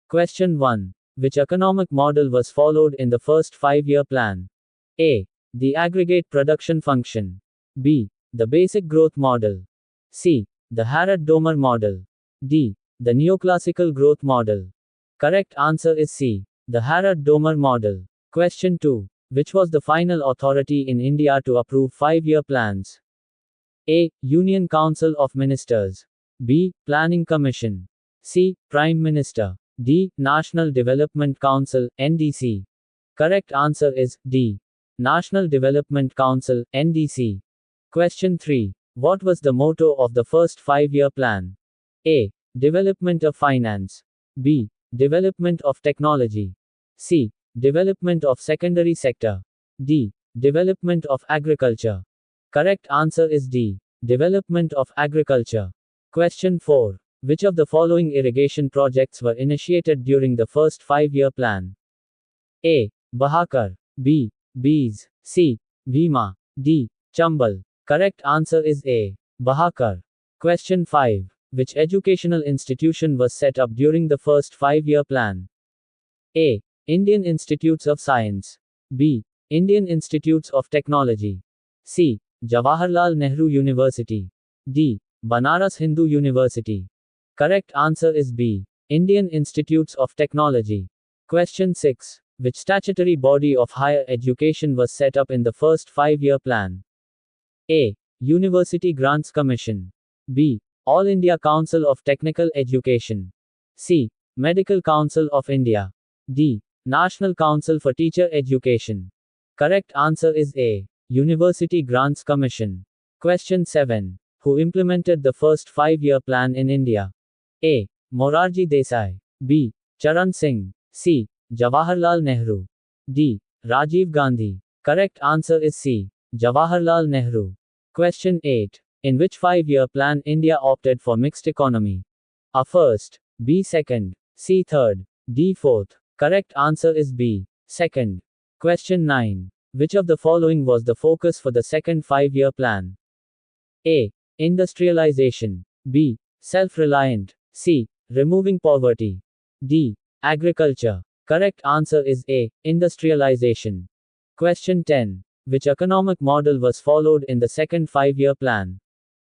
Question 1. Which economic model was followed in the first 5-year plan? A. The aggregate production function. B. The basic growth model. C. The Harrod-Domer model. D. The neoclassical growth model. Correct answer is C. The Harrod-Domer model. Question 2. Which was the final authority in India to approve 5-year plans? A. Union Council of Ministers. B. Planning Commission. C. Prime Minister. D. National Development Council, NDC. Correct answer is D. National Development Council, NDC. Question 3. What was the motto of the first 5-year plan? A. Development of finance. B. Development of technology. C. Development of secondary sector. D. Development of agriculture. Correct answer is D. Development of agriculture. Question 4. Which of the following irrigation projects were initiated during the first 5-year plan? A. Bahakar. B. Bees. C. Bhima. D. Chambal. Correct answer is A. Bahakar. Question 5. Which educational institution was set up during the first 5-year plan? A. Indian Institutes of Science. B. Indian Institutes of Technology. C. Jawaharlal Nehru University. D. Banaras Hindu University. Correct answer is B. Indian Institutes of Technology. Question 6. Which statutory body of higher education was set up in the first 5-year plan? A. University Grants Commission. B. All India Council of Technical Education. C. Medical Council of India. D. National Council for Teacher Education. Correct answer is A. University Grants Commission. Question 7. Who implemented the first 5-year plan in India? A. Morarji Desai. B. Charan Singh. C. Jawaharlal Nehru. D. Rajiv Gandhi. Correct answer is C. Jawaharlal Nehru. Question 8. In which 5-year plan India opted for mixed economy? A. First. B. Second. C. Third. D. Fourth. Correct answer is B. Second. Question 9. Which of the following was the focus for the second 5-year plan? A. Industrialization. B. Self-reliant. C. Removing poverty. D. Agriculture. Correct answer is A. Industrialization. Question 10. Which economic model was followed in the second 5-year plan?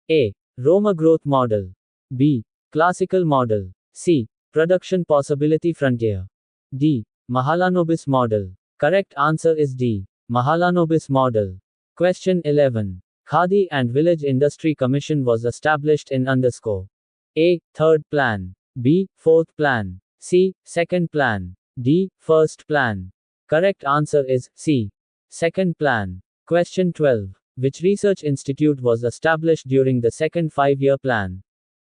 A. Roma growth model. B. Classical model. C. Production possibility frontier. D. Mahalanobis model. Correct answer is D. Mahalanobis model. Question 11. Khadi and Village Industry Commission was established in _ A. Third plan. B. Fourth plan. C. Second plan. D. First plan. Correct answer is C. Second plan. Question 12. Which research institute was established during the second 5-year plan?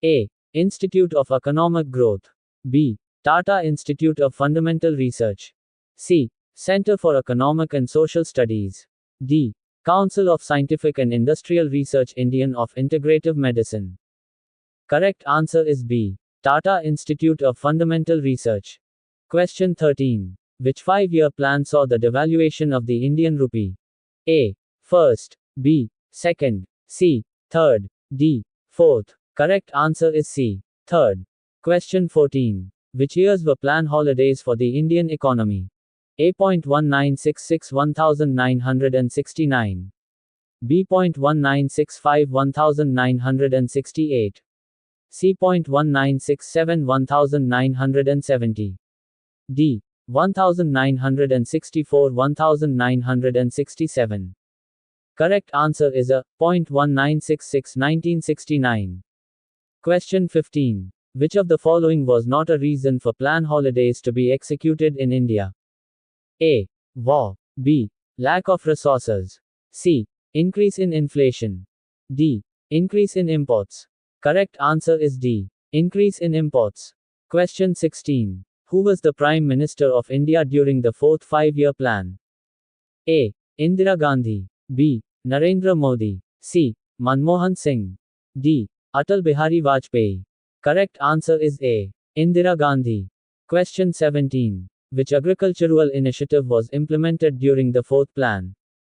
A. Institute of Economic Growth. B. Tata Institute of Fundamental Research. C. Center for Economic and Social Studies. D. Council of Scientific and Industrial Research Indian of Integrative Medicine. Correct answer is B. Tata Institute of Fundamental Research. Question 13. Which 5-year plan saw the devaluation of the Indian rupee? A. First. B. Second. C. Third. D. Fourth. Correct answer is C. Third. Question 14. Which years were plan holidays for the Indian economy? A.1966 1969. B.1965 1968. C.1967 1970. D. 1964 1967. Correct answer is A. 1966 1969. Question 15. Which of the following was not a reason for plan holidays to be executed in India? A. War. B. Lack of resources. C. Increase in inflation. D. Increase in imports. Correct answer is D. Increase in imports. Question 16. Who was the Prime Minister of India during the fourth 5-year plan? A. Indira Gandhi. B. Narendra Modi. C. Manmohan Singh. D. Atal Bihari Vajpayee. Correct answer is A. Indira Gandhi. Question 17. Which agricultural initiative was implemented during the fourth plan?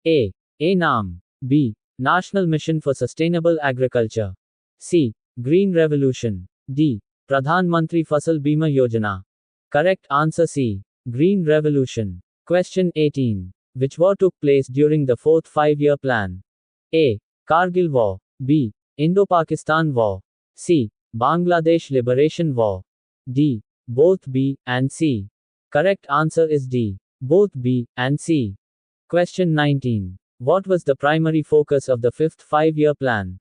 A. NAM. B. National Mission for Sustainable Agriculture. C. Green Revolution. D. Pradhan Mantri Fasal Bima Yojana. Correct answer C. Green Revolution. Question 18. Which war took place during the fourth five-year plan? A. Kargil War. B. Indo-Pakistan War. C. Bangladesh Liberation War. D. Both B and C. Correct answer is D. Both B and C. Question 19. What was the primary focus of the fifth five-year plan?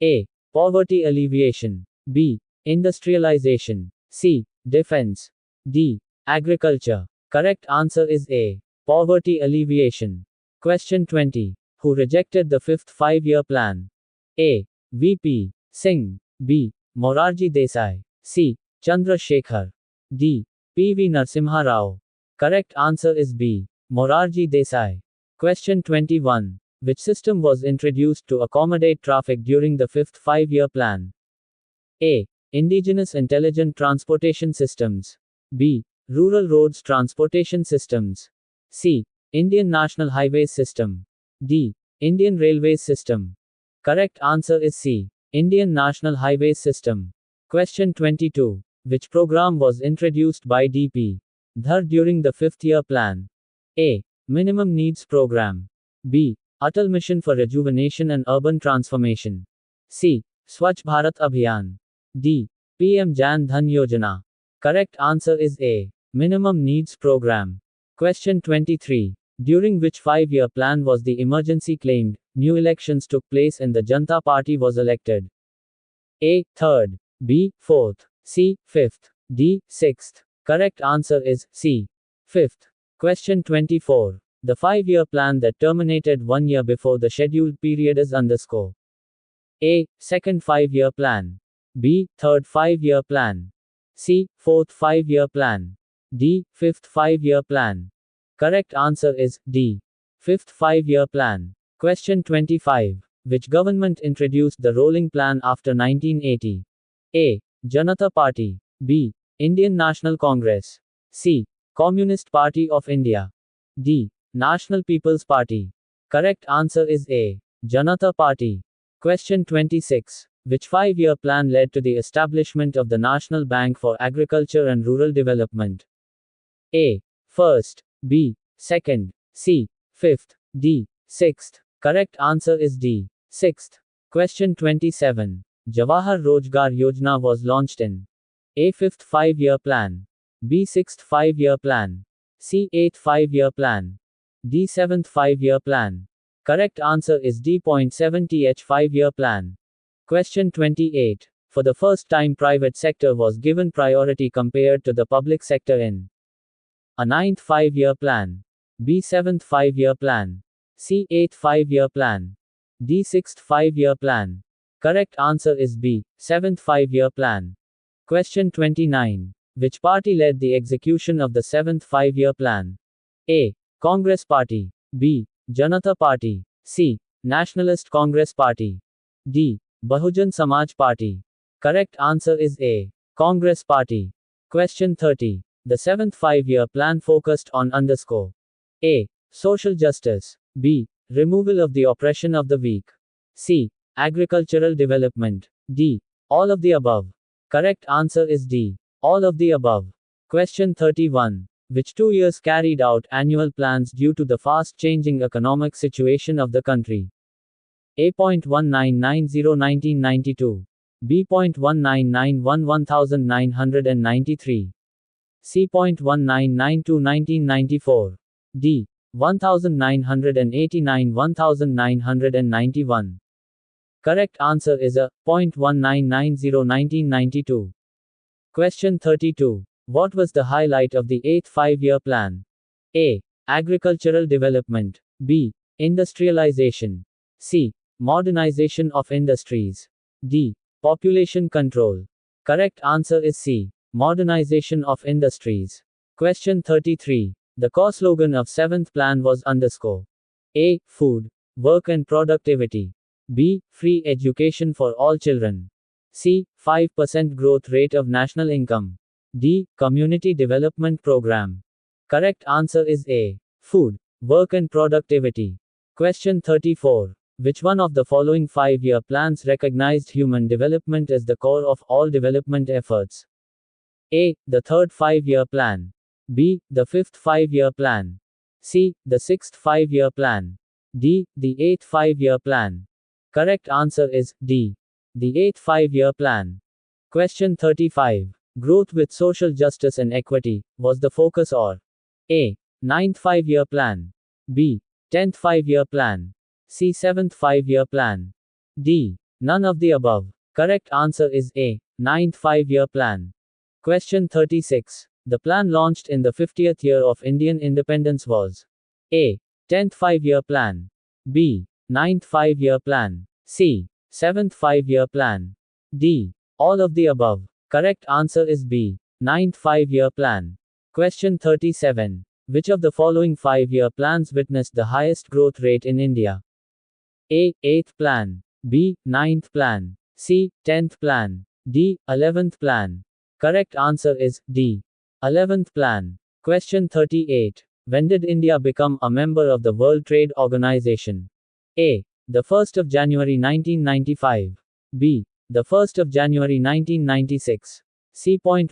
A. Poverty alleviation. B. Industrialization. C. Defense. D. Agriculture. Correct answer is A. Poverty alleviation. Question 20. Who rejected the fifth five-year plan? A. V.P. Singh. B. Morarji Desai. C. Chandra Shekhar. D. P.V. Narasimha Rao. Correct answer is B. Morarji Desai. Question 21. Which system was introduced to accommodate traffic during the fifth five-year plan? A. Indigenous Intelligent Transportation Systems. B. Rural Roads Transportation Systems. C. Indian National Highways System. D. Indian Railways System. Correct answer is C. Indian National Highways System. Question 22. Which program was introduced by D.P. Dhar during the fifth-year plan? A. Minimum Needs Program. B. Atal Mission for Rejuvenation and Urban Transformation. C. Swachh Bharat Abhiyan. D. PM Jan Dhan Yojana. Correct answer is A. Minimum Needs Program. Question 23. During which five-year plan was the emergency claimed? New elections took place and the Janata Party was elected. A. Third. B. Fourth. C. Fifth. D. Sixth. Correct answer is C. Fifth. Question 24. The five-year plan that terminated 1 year before the scheduled period is underscore. A. Second five-year plan. B. Third five-year plan. C. Fourth five-year plan. D. Fifth five-year plan. Correct answer is D. Fifth five-year plan. Question 25. Which government introduced the rolling plan after 1980? A. Janata Party. B. Indian National Congress. C. Communist Party of India. D. National People's Party. Correct answer is A. Janata Party. Question 26. Which five-year plan led to the establishment of the National Bank for Agriculture and Rural Development? A. First. B. Second. C. Fifth. D. Sixth. Correct answer is D. Sixth. Question 27. Jawahar Rojgar Yojana was launched in A. Fifth five-year plan. B. Sixth five-year plan. C. Eighth five-year plan. D. Seventh five-year plan. Correct answer is D. 7th five-year plan. Question 28. For the first time private sector was given priority compared to the public sector in A. Ninth five-year plan. B. Seventh five-year plan. C. Eighth five-year plan. D. Sixth five-year plan. Correct answer is B. Seventh five-year plan. Question 29. Which party led the execution of the seventh five-year plan? A. Congress Party. B. Janata Party. C. Nationalist Congress Party. D. Bahujan Samaj Party. Correct answer is A. Congress Party. Question 30. The seventh five-year plan focused on underscore. A. Social justice. B. Removal of the oppression of the weak. C. Agricultural development. D. All of the above. Correct answer is D. All of the above. Question 31. Which 2 years carried out annual plans due to the fast-changing economic situation of the country? A.1990-1992. B.1991-1993. C.1992-1994. D. 1989-1991. Correct answer is A. 1990-1992. Question 32. What was the highlight of the eighth five-year plan? A. Agricultural development. B. Industrialization. C. Modernization of industries. D. Population control. Correct answer is C. Modernization of industries. Question 33. The core slogan of seventh plan was underscore. A. Food, work and productivity. B. Free education for all children. C. 5% growth rate of national income. D. Community development program. Correct answer is A. Food, work and productivity. Question 34. Which one of the following five-year plans recognized human development as the core of all development efforts? A. The third 5-year plan. B. The fifth 5-year plan. C. The sixth 5-year plan. D. The eighth 5-year plan. Correct answer is D. The eighth 5-year plan. Question 35. Growth with social justice and equity was the focus or A. Ninth 5-year plan. B. 10th 5-year plan. C. 7th 5-year plan. D. None of the above. Correct answer is A. Ninth 5-year plan. Question 36. The plan launched in the 50th year of Indian independence was A. 10th 5-year plan. B. Ninth 5-year plan. C. 7th 5-year plan. D. All of the above. Correct answer is B. Ninth 5-year plan. Question 37. Which of the following 5-year plans witnessed the highest growth rate in India? A. 8th plan. B. Ninth plan. C. 10th plan. D. 11th plan. Correct answer is D. 11th plan. Question 38. When did India become a member of the World Trade Organization? A. The 1st of January 1995. B. The 1st of January 1996. C. 10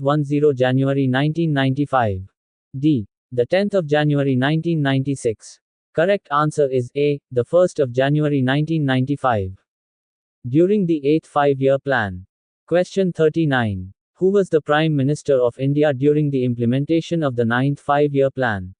January 1995. D. The 10th of January 1996. Correct answer is A. The 1st of January 1995. During the 8th 5-year plan. Question 39. Who was the Prime Minister of India during the implementation of the 9th 5-year plan?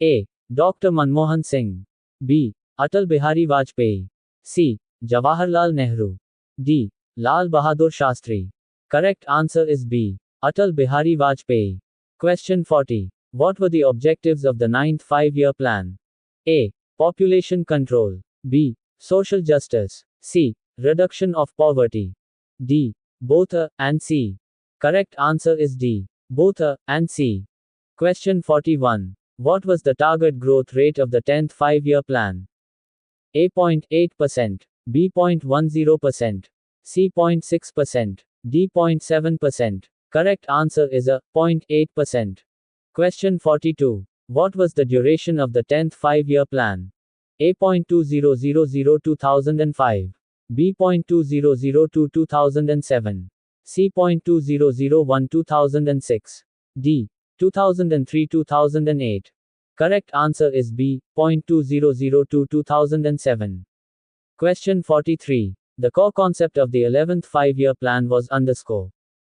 A. Dr. Manmohan Singh. B. Atal Bihari Vajpayee. C. Jawaharlal Nehru. D. Lal Bahadur Shastri. Correct answer is B. Atal Bihari Vajpayee. Question 40. What were the objectives of the 9th 5-year plan? A. Population control. B. Social justice. C. Reduction of poverty. D. Both A and C. Correct answer is D. Both A and C. Question 41. What was the target growth rate of the 10th 5-year plan? A. 0.8%. B. 0.10%. C. 0.6%. D. 0.7%. Correct answer is A. 0.8%. Question 42. What was the duration of the 10th 5-year plan? A. 0.2000 2005. B. 0.2002 2007. C. 0.2001 2006. D. 2003 2008. Correct answer is B. 0.2002 2007. Question 43. The core concept of the 11th 5-year plan was underscore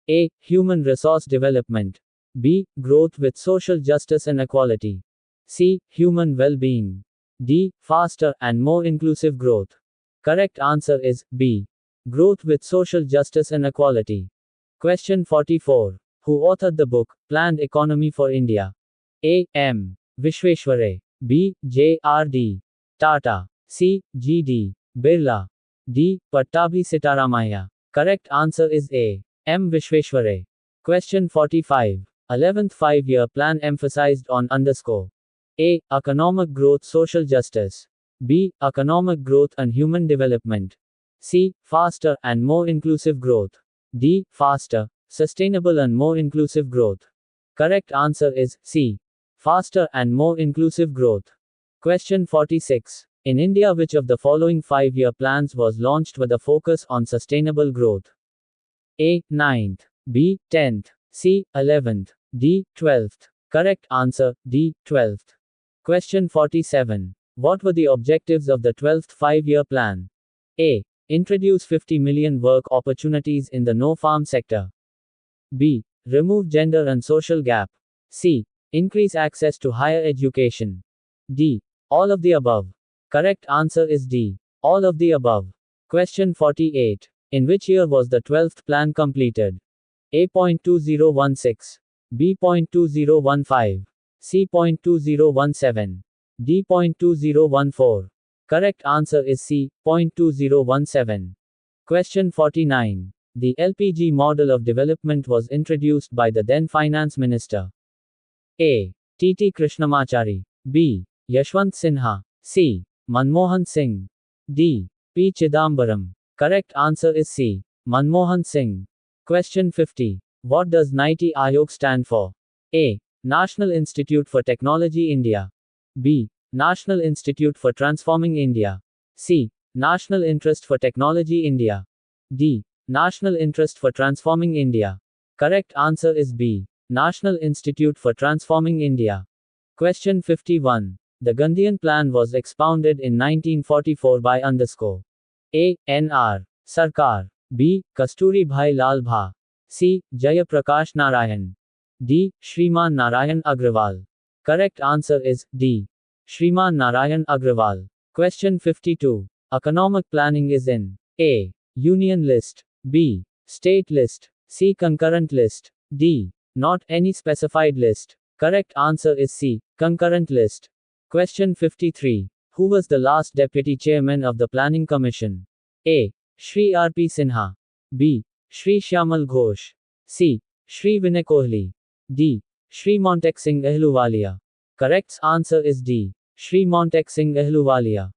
A. Human resource development. B. Growth with social justice and equality. C. Human well-being. D. Faster and more inclusive growth. Correct answer is B. Growth with social justice and equality. Question 44. Who authored the book, Planned Economy for India? A. M. Vishweshwaraia. B. J. R. D. Tata. C. G. D. Birla. D. Pattabhi Sitaramayya. Correct answer is A. M. Vishweshwaraia. Question 45. 11th 5-year plan emphasized on underscore A. Economic growth, social justice. B. Economic growth and human development. C. Faster and more inclusive growth. D. Faster, sustainable and more inclusive growth. Correct answer is C. Faster and more inclusive growth. Question 46. In India, which of the following 5-year plans was launched with a focus on sustainable growth? A. 9th. B. 10th. C. 11th. D. 12th. Correct answer, D. 12th. Question 47. What were the objectives of the 12th 5-year plan? A. Introduce 50 million work opportunities in the no-farm sector. B. Remove gender and social gap. C. Increase access to higher education. D. All of the above. Correct answer is D. All of the above. Question 48. In which year was the 12th plan completed? A. 2016. B. 2015. C. 2017. D. 2014. Correct answer is C. 2017. Question 49. The LPG model of development was introduced by the then Finance Minister. A. T. T. Krishnamachari. B. Yashwant Sinha. C. Manmohan Singh. D. P. Chidambaram. Correct answer is C. Manmohan Singh. Question 50. What does NITI Aayog stand for? A. National Institute for Technology India. B. National Institute for Transforming India. C. National Interest for Technology India. D. National Interest for Transforming India. Correct answer is B. National Institute for Transforming India. Question 51. The Gandhian Plan was expounded in 1944 by underscore A. N.R. Sarkar. B. Kasturi Bhai Lal Bha. C. Jayaprakash Narayan. D. Shriman Narayan Agrawal. Correct answer is D. Shriman Narayan Agrawal. Question 52. Economic planning is in A. Union list. B. State list. C. Concurrent list. D. Not any specified list. Correct answer is C. Concurrent list. Question 53. Who was the last deputy chairman of the Planning Commission? A. Shri R.P. Sinha. B. Shri Shyamal Ghosh. C. Shri Vinay Kohli. D. Shri Montek Singh Ahluwalia. Correct answer is D. Shri Montek Singh Ahluwalia.